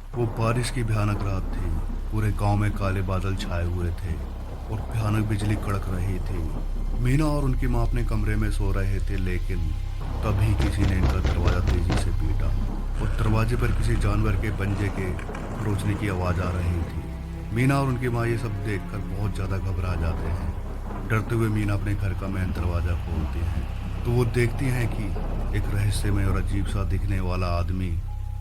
वो बारिश की भयानक रात थी। पूरे गांव में काले बादल छाए हुए थे और भयानक बिजली कड़क रही थी। मीना और उनकी माँ अपने कमरे में सो रहे थे, लेकिन तभी किसी ने इनका दरवाज़ा तेजी से पीटा और दरवाजे पर किसी जानवर के पंजे के खरोचने की आवाज़ आ रही थी। मीना और उनकी माँ ये सब देखकर बहुत ज़्यादा घबरा जाते हैं। डरते हुए मीना अपने घर का मेन दरवाज़ा खोलती हैं तो वो देखती हैं कि एक रहस्यमय और अजीब सा दिखने वाला आदमी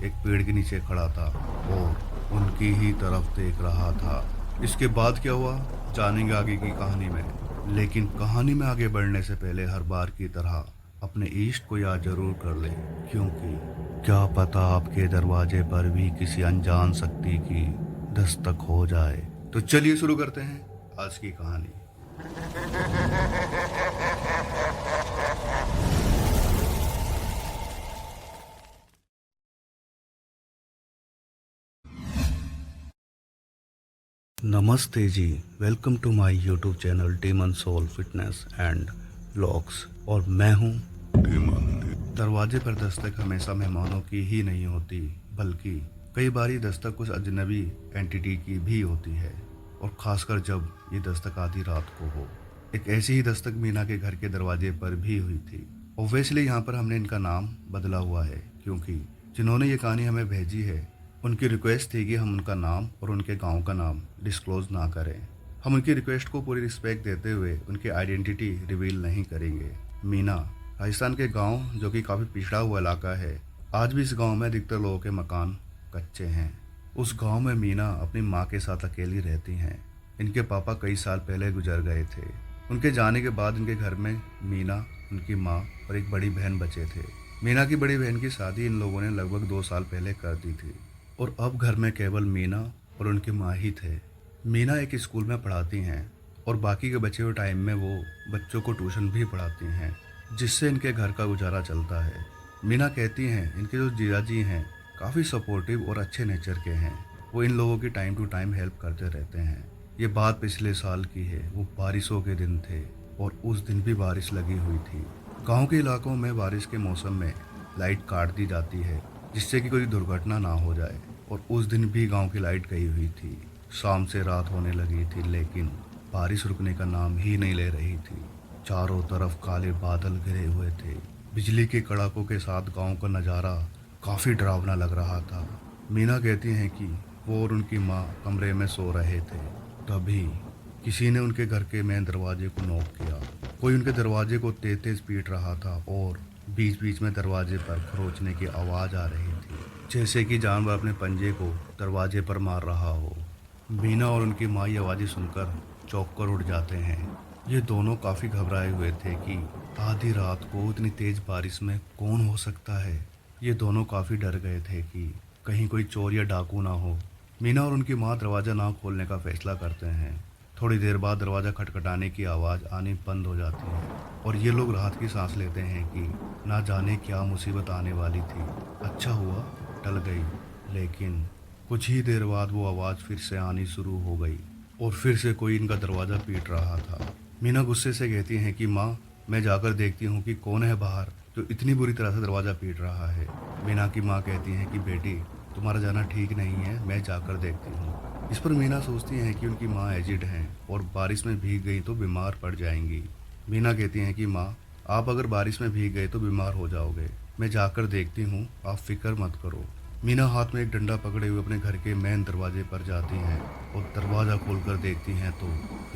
एक पेड़ के नीचे खड़ा था और उनकी ही तरफ देख रहा था। इसके बाद क्या हुआ जानेंगे आगे की कहानी में। लेकिन कहानी में आगे बढ़ने से पहले हर बार की तरह अपने इष्ट को याद जरूर कर ले, क्योंकि क्या पता आपके दरवाजे पर भी किसी अनजान शक्ति की दस्तक हो जाए। तो चलिए शुरू करते हैं आज की कहानी। नमस्ते जी, welcome to my YouTube channel Demon Soul fitness and vlogs. और मैं हूँ डीमन। दरवाजे पर दस्तक हमेशा मेहमानों की ही नहीं होती, बल्कि कई बार ये दस्तक कुछ अजनबी एंटिटी की भी होती है, और ख़ासकर जब ये दस्तक आधी रात को हो। एक ऐसी ही दस्तक मीना के घर के दरवाजे पर भी हुई थी। ऑब्वियसली यहाँ पर हमने इनका नाम बदला हुआ है, क्योंकि जिन्होंने ये कहानी हमें भेजी है उनकी रिक्वेस्ट थी कि हम उनका नाम और उनके गांव का नाम डिस्क्लोज़ ना करें। हम उनकी रिक्वेस्ट को पूरी रिस्पेक्ट देते हुए उनकी आइडेंटिटी रिवील नहीं करेंगे। मीना राजस्थान के गांव, जो कि काफ़ी पिछड़ा हुआ इलाका है, आज भी इस गांव में अधिकतर लोगों के मकान कच्चे हैं। उस गांव में मीना अपनी माँ के साथ अकेली रहती हैं। इनके पापा कई साल पहले गुजर गए थे। उनके जाने के बाद इनके घर में मीना, उनकी माँ और एक बड़ी बहन बचे थे। मीना की बड़ी बहन की शादी इन लोगों ने लगभग 2 साल पहले कर दी थी और अब घर में केवल मीना और उनकी माँ ही थे। मीना एक स्कूल में पढ़ाती हैं और बाकी के बचे हुए टाइम में वो बच्चों को ट्यूशन भी पढ़ाती हैं, जिससे इनके घर का गुजारा चलता है। मीना कहती हैं इनके जो जीजाजी हैं काफ़ी सपोर्टिव और अच्छे नेचर के हैं। वो इन लोगों की टाइम टू टाइम हेल्प करते रहते हैं। ये बात पिछले साल की है। वो बारिशों के दिन थे और उस दिन भी बारिश लगी हुई थी। गांव के इलाकों में बारिश के मौसम में लाइट काट दी जाती है, जिससे कि कोई दुर्घटना ना हो जाए। और उस दिन भी गांव की लाइट गई हुई थी। शाम से रात होने लगी थी, लेकिन बारिश रुकने का नाम ही नहीं ले रही थी। चारों तरफ काले बादल घिरे हुए थे। बिजली के कड़ाकों के साथ गांव का नज़ारा काफ़ी डरावना लग रहा था। मीना कहती हैं कि वो और उनकी माँ कमरे में सो रहे थे। तभी किसी ने उनके घर के मेन दरवाजे को नॉक किया। कोई उनके दरवाजे को तेज तेज पीट रहा था और बीच बीच में दरवाजे पर खरोचने की आवाज़ आ रही थी, जैसे कि जानवर अपने पंजे को दरवाजे पर मार रहा हो। मीना और उनकी माँ ये आवाज़ें सुनकर चौंक कर उठ जाते हैं। ये दोनों काफ़ी घबराए हुए थे कि आधी रात को इतनी तेज़ बारिश में कौन हो सकता है। ये दोनों काफ़ी डर गए थे कि कहीं कोई चोर या डाकू ना हो। मीना और उनकी माँ दरवाज़ा ना खोलने का फैसला करते हैं। थोड़ी देर बाद दरवाज़ा खटखटाने की आवाज़ आनी बंद हो जाती है और ये लोग राहत की सांस लेते हैं कि ना जाने क्या मुसीबत आने वाली थी। अच्छा हुआ टल गई, लेकिन कुछ ही देर बाद वो आवाज़ फिर से आनी शुरू हो गई और फिर से कोई इनका दरवाज़ा पीट रहा था। मीना गुस्से से कहती हैं कि माँ, मैं जाकर देखती हूँ कि कौन है बाहर जो इतनी बुरी तरह से दरवाज़ा पीट रहा है। मीना की माँ कहती हैं कि बेटी, तुम्हारा जाना ठीक नहीं है, मैं जाकर देखती हूँ। इस पर मीना सोचती हैं कि उनकी माँ एजिड हैं और बारिश में भीग गई तो बीमार पड़ जाएंगी। मीना कहती हैं कि माँ, आप अगर बारिश में भीग गए तो बीमार हो जाओगे, मैं जाकर देखती हूँ, आप फिक्र मत करो। मीना हाथ में एक डंडा पकड़े हुए अपने घर के मेन दरवाजे पर जाती हैं और दरवाज़ा खोलकर देखती हैं तो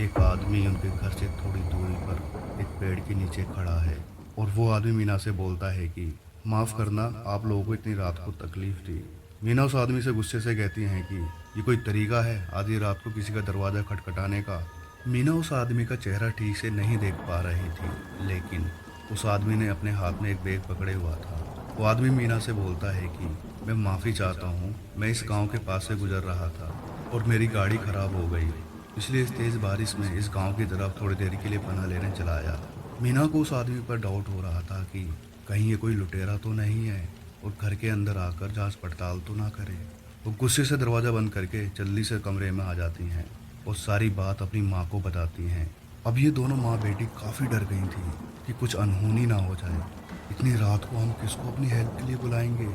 एक आदमी उनके घर से थोड़ी दूरी पर एक पेड़ के नीचे खड़ा है। और वो आदमी मीना से बोलता है कि माफ़ करना, आप लोगों को इतनी रात को तकलीफ़ दी। मीना उस आदमी से गुस्से से कहती हैं कि ये कोई तरीका है आधी रात को किसी का दरवाज़ा खटखटाने का। मीना उस आदमी का चेहरा ठीक से नहीं देख पा रही थी, लेकिन उस आदमी ने अपने हाथ में एक बैग पकड़े हुआ था। वो आदमी मीना से बोलता है कि मैं माफ़ी चाहता हूँ, मैं इस गांव के पास से गुजर रहा था और मेरी गाड़ी ख़राब हो गई, इसलिए इस तेज़ बारिश में इस गांव की तरफ थोड़ी देर के लिए पनाह लेने चला आया। मीना को उस आदमी पर डाउट हो रहा था कि कहीं ये कोई लुटेरा तो नहीं है और घर के अंदर आकर जांच पड़ताल तो ना करे। वो गुस्से से दरवाज़ा बंद करके जल्दी से कमरे में आ जाती हैं और सारी बात अपनी माँ को बताती हैं। अब ये दोनों माँ बेटी काफ़ी डर गई थी कि कुछ अनहोनी ना हो जाए। इतनी रात को हम किसको अपनी हेल्प के लिए बुलाएंगे।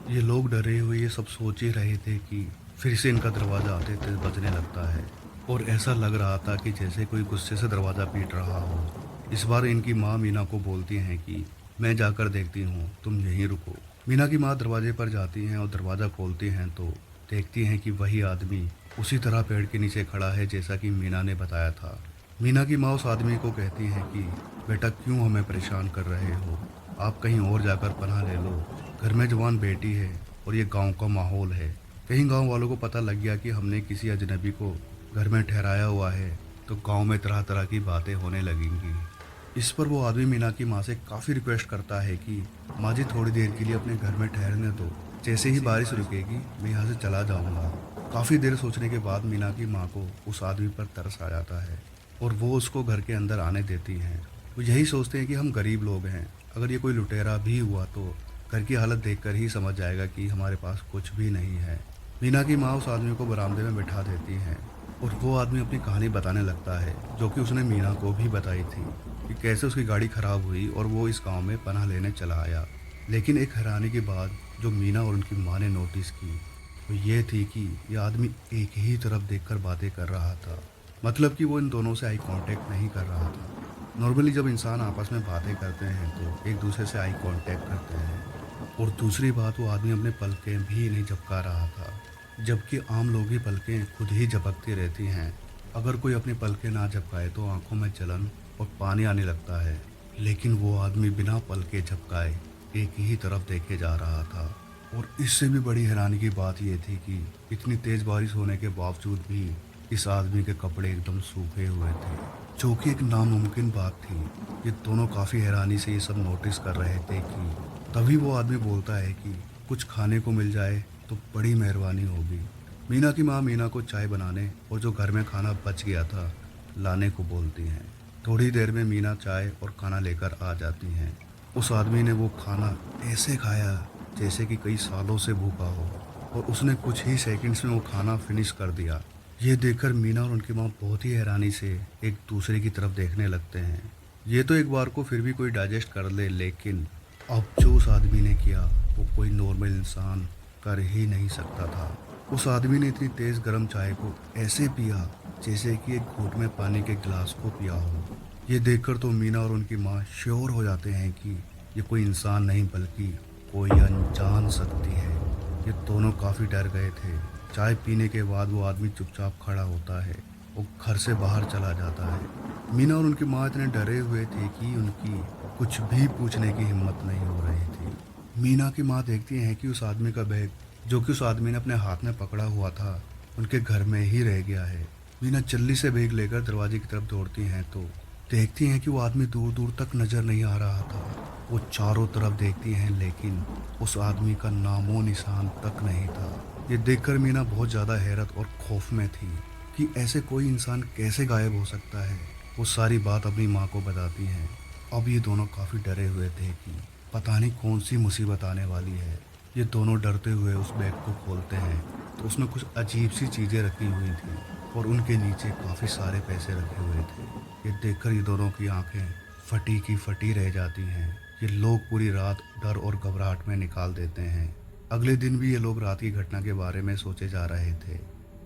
ये लोग डरे हुए ये सब सोच ही रहे थे कि फिर से इनका दरवाज़ा आते तेज बजने लगता है और ऐसा लग रहा था कि जैसे कोई गुस्से से दरवाज़ा पीट रहा हो। इस बार इनकी माँ मीना को बोलती हैं कि मैं जाकर देखती हूँ, तुम यहीं रुको। मीना की माँ दरवाजे पर जाती हैं और दरवाज़ा खोलती हैं तो देखती हैं कि वही आदमी उसी तरह पेड़ के नीचे खड़ा है जैसा कि मीना ने बताया था। मीना की माँ उस आदमी को कहती हैं कि बेटा क्यों हमें परेशान कर रहे हो, आप कहीं और जाकर पनाह ले लो। घर में जवान बेटी है और ये गांव का माहौल है। कहीं गांव वालों को पता लग गया कि हमने किसी अजनबी को घर में ठहराया हुआ है तो गांव में तरह तरह की बातें होने लगेंगी। इस पर वो आदमी मीना की माँ से काफ़ी रिक्वेस्ट करता है कि माँ जी थोड़ी देर के लिए अपने घर में ठहरने दो, जैसे ही बारिश रुकेगी मैं यहाँ से चला जाऊँगा। काफ़ी देर सोचने के बाद मीना की माँ को उस आदमी पर तरस आ जाता है और वो उसको घर के अंदर आने देती हैं। वो यही सोचते हैं कि हम गरीब लोग हैं, अगर ये कोई लुटेरा भी हुआ तो घर की हालत देखकर ही समझ जाएगा कि हमारे पास कुछ भी नहीं है। मीना की माँ उस आदमी को बरामदे में बिठा देती हैं और वो आदमी अपनी कहानी बताने लगता है जो कि उसने मीना को भी बताई थी कि कैसे उसकी गाड़ी खराब हुई और वो इस गांव में पनाह लेने चला आया। लेकिन एक हैरानी की बात जो मीना और उनकी माँ ने नोटिस की वो ये थी कि यह आदमी एक ही तरफ देखकर बातें कर रहा था, मतलब कि वो इन दोनों से आई कांटेक्ट नहीं कर रहा था। नॉर्मली जब इंसान आपस में बातें करते हैं तो एक दूसरे से आई कांटेक्ट करते हैं। और दूसरी बात, वो आदमी अपने पलकें भी नहीं झपका रहा था, जबकि आम लोग ही पलकें खुद ही झपकती रहती हैं। अगर कोई अपनी पलकें ना झपकाए तो आंखों में जलन और पानी आने लगता है, लेकिन वो आदमी बिना पलके झपकाए एक ही तरफ देखे जा रहा था। और इससे भी बड़ी हैरानी की बात यह थी कि इतनी तेज़ बारिश होने के बावजूद भी इस आदमी के कपड़े एकदम सूखे हुए थे, जो कि एक नामुमकिन बात थी। ये दोनों काफ़ी हैरानी से ये सब नोटिस कर रहे थे कि तभी वो आदमी बोलता है कि कुछ खाने को मिल जाए तो बड़ी मेहरबानी होगी। मीना की माँ मीना को चाय बनाने और जो घर में खाना बच गया था लाने को बोलती हैं। थोड़ी देर में मीना चाय और खाना लेकर आ जाती हैं। उस आदमी ने वो खाना ऐसे खाया जैसे कि कई सालों से भूखा हो और उसने कुछ ही सेकंड्स में वो खाना फिनिश कर दिया। ये देखकर मीना और उनकी माँ बहुत ही हैरानी से एक दूसरे की तरफ देखने लगते हैं। ये तो एक बार को फिर भी कोई डाइजेस्ट कर ले, लेकिन अब जो उस आदमी ने किया वो कोई नॉर्मल इंसान कर ही नहीं सकता था। उस आदमी ने इतनी तेज़ गर्म चाय को ऐसे पिया जैसे कि एक घूंट में पानी के गिलास को पिया हो। ये देखकर तो मीना और उनकी माँ श्योर हो जाते हैं कि ये कोई इंसान नहीं बल्कि कोई अनजान शक्ति है। ये दोनों काफ़ी डर गए थे। चाय पीने के बाद वो आदमी चुपचाप खड़ा होता है और घर से बाहर चला जाता है। मीना और उनकी माँ इतने डरे हुए थे कि उनकी कुछ भी पूछने की हिम्मत नहीं हो रही थी। मीना की माँ देखती हैं कि उस आदमी का बैग जो कि उस आदमी ने अपने हाथ में पकड़ा हुआ था उनके घर में ही रह गया है। मीना जल्दी से बैग लेकर दरवाजे की तरफ दौड़ती हैं तो देखती हैं कि वो आदमी दूर दूर तक नज़र नहीं आ रहा था। वो चारों तरफ देखती हैं लेकिन उस आदमी का नामो निशान तक नहीं था। ये देखकर मीना बहुत ज़्यादा हैरत और खौफ में थी कि ऐसे कोई इंसान कैसे गायब हो सकता है। वो सारी बात अपनी माँ को बताती हैं। अब ये दोनों काफ़ी डरे हुए थे कि पता नहीं कौन सी मुसीबत आने वाली है। ये दोनों डरते हुए उस बैग को खोलते हैं तो उसमें कुछ अजीब सी चीज़ें रखी हुई थी और उनके नीचे काफ़ी सारे पैसे रखे हुए थे। ये देखकर ये दोनों की आंखें फटी की फटी रह जाती हैं। ये लोग पूरी रात डर और घबराहट में निकाल देते हैं। अगले दिन भी ये लोग रात की घटना के बारे में सोचे जा रहे थे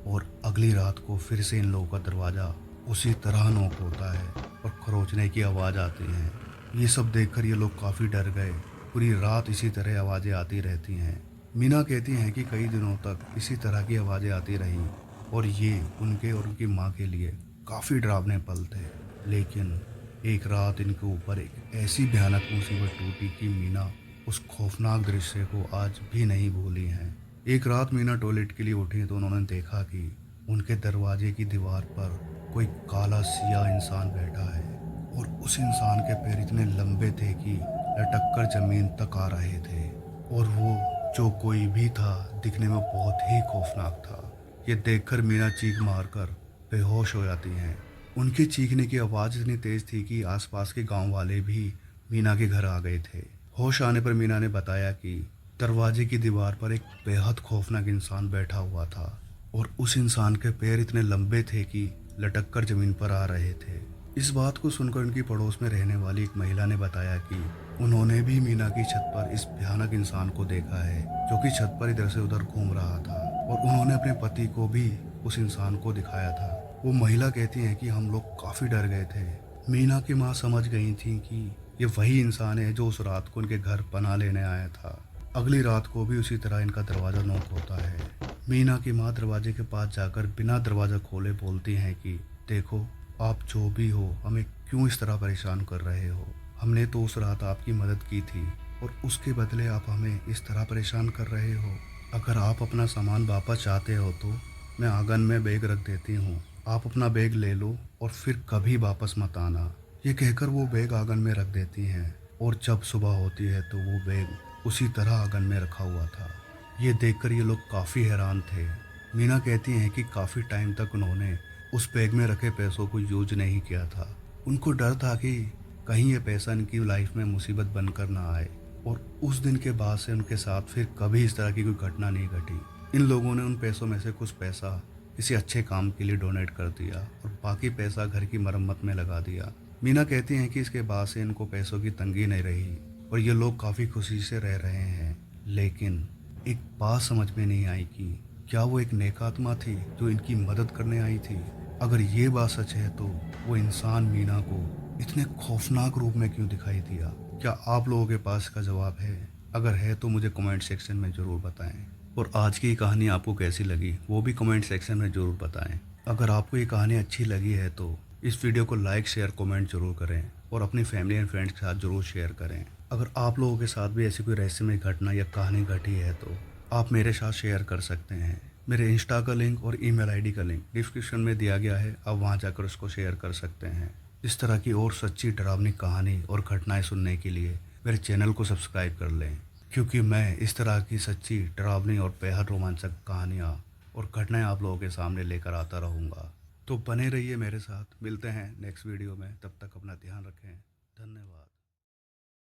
और अगली रात को फिर से इन लोगों का दरवाज़ा उसी तरह नॉक होता है और खरोचने की आवाज़ आती है। ये सब देखकर ये लोग काफ़ी डर गए। पूरी रात इसी तरह आवाज़ें आती रहती हैं। मीना कहती हैं कि कई दिनों तक इसी तरह की आवाज़ें आती रहीं और ये उनके और उनकी माँ के लिए काफ़ी डरावने पल थे। लेकिन एक रात इनके ऊपर एक ऐसी भयानक मुसीबत टूटी कि मीना उस खौफनाक दृश्य को आज भी नहीं भूली हैं। एक रात मीना टॉयलेट के लिए उठी तो उन्होंने देखा कि उनके दरवाजे की दीवार पर कोई काला सियाह इंसान बैठा है और उस इंसान के पैर इतने लंबे थे कि लटक कर ज़मीन तक आ रहे थे और वो जो कोई भी था दिखने में बहुत ही खौफनाक था। ये देखकर मीना चीख मारकर बेहोश हो जाती हैं। उनके चीखने की आवाज़ इतनी तेज़ थी कि आसपास के गांव वाले भी मीना के घर आ गए थे। होश आने पर मीना ने बताया कि दरवाजे की दीवार पर एक बेहद खौफनाक इंसान बैठा हुआ था और उस इंसान के पैर इतने लंबे थे कि लटक कर ज़मीन पर आ रहे थे। इस बात को सुनकर उनकी पड़ोस में रहने वाली एक महिला ने बताया कि उन्होंने भी मीना की छत पर इस भयानक इंसान को देखा है जो कि छत पर इधर से उधर घूम रहा था, और उन्होंने अपने पति को भी उस इंसान को दिखाया था। वो महिला कहती है कि हम लोग काफी डर गए थे। मीना की माँ समझ गई थी कि ये वही इंसान है जो उस रात को उनके घर पनाह लेने आया था। अगली रात को भी उसी तरह इनका दरवाजा नॉक होता है। मीना की माँ दरवाजे के पास जाकर बिना दरवाजा खोले बोलती हैं कि देखो, आप जो भी हो, हमें क्यों इस तरह परेशान कर रहे हो? हमने तो उस रात आपकी मदद की थी और उसके बदले आप हमें इस तरह परेशान कर रहे हो। अगर आप अपना सामान वापस चाहते हो तो मैं आंगन में बैग रख देती हूँ, आप अपना बैग ले लो और फिर कभी वापस मत आना। ये कहकर वो बैग आंगन में रख देती हैं, और जब सुबह होती है तो वो बैग उसी तरह आंगन में रखा हुआ था। ये देखकर ये लोग काफ़ी हैरान थे। मीना कहती हैं कि काफ़ी टाइम तक उन्होंने उस बैग में रखे पैसों को यूज नहीं किया था। उनको डर था कि कहीं ये पैसा इनकी लाइफ में मुसीबत बनकर ना आए, और उस दिन के बाद से उनके साथ फिर कभी इस तरह की कोई घटना नहीं घटी। इन लोगों ने उन पैसों में से कुछ पैसा किसी अच्छे काम के लिए डोनेट कर दिया और बाकी पैसा घर की मरम्मत में लगा दिया। मीना कहती हैं कि इसके बाद से इनको पैसों की तंगी नहीं रही और ये लोग काफ़ी खुशी से रह रहे हैं। लेकिन एक बात समझ में नहीं आई कि क्या वो एक नेक आत्मा थी जो इनकी मदद करने आई थी? अगर ये बात सच है तो वो इंसान मीना को इतने खौफनाक रूप में क्यों दिखाई दिया? क्या आप लोगों के पास इसका जवाब है? अगर है तो मुझे कमेंट सेक्शन में ज़रूर बताएं। और आज की ये कहानी आपको कैसी लगी वो भी कमेंट सेक्शन में ज़रूर बताएं। अगर आपको ये कहानी अच्छी लगी है तो इस वीडियो को लाइक शेयर कमेंट जरूर करें और अपनी फैमिली एंड फ्रेंड्स के साथ जरूर शेयर करें। अगर आप लोगों के साथ भी ऐसी कोई रहस्यमय घटना या कहानी घटी है तो आप मेरे साथ शेयर कर सकते हैं। मेरे इंस्टा का लिंक और ईमेल आईडी का लिंक डिस्क्रिप्शन में दिया गया है, आप वहां जाकर उसको शेयर कर सकते हैं। इस तरह की और सच्ची डरावनी कहानी और घटनाएं सुनने के लिए मेरे चैनल को सब्सक्राइब कर लें, क्योंकि मैं इस तरह की सच्ची डरावनी और बेहद रोमांचक कहानियाँ और घटनाएं आप लोगों के सामने लेकर आता रहूँगा। तो बने रहिए मेरे साथ। मिलते हैं नेक्स्ट वीडियो में, तब तक अपना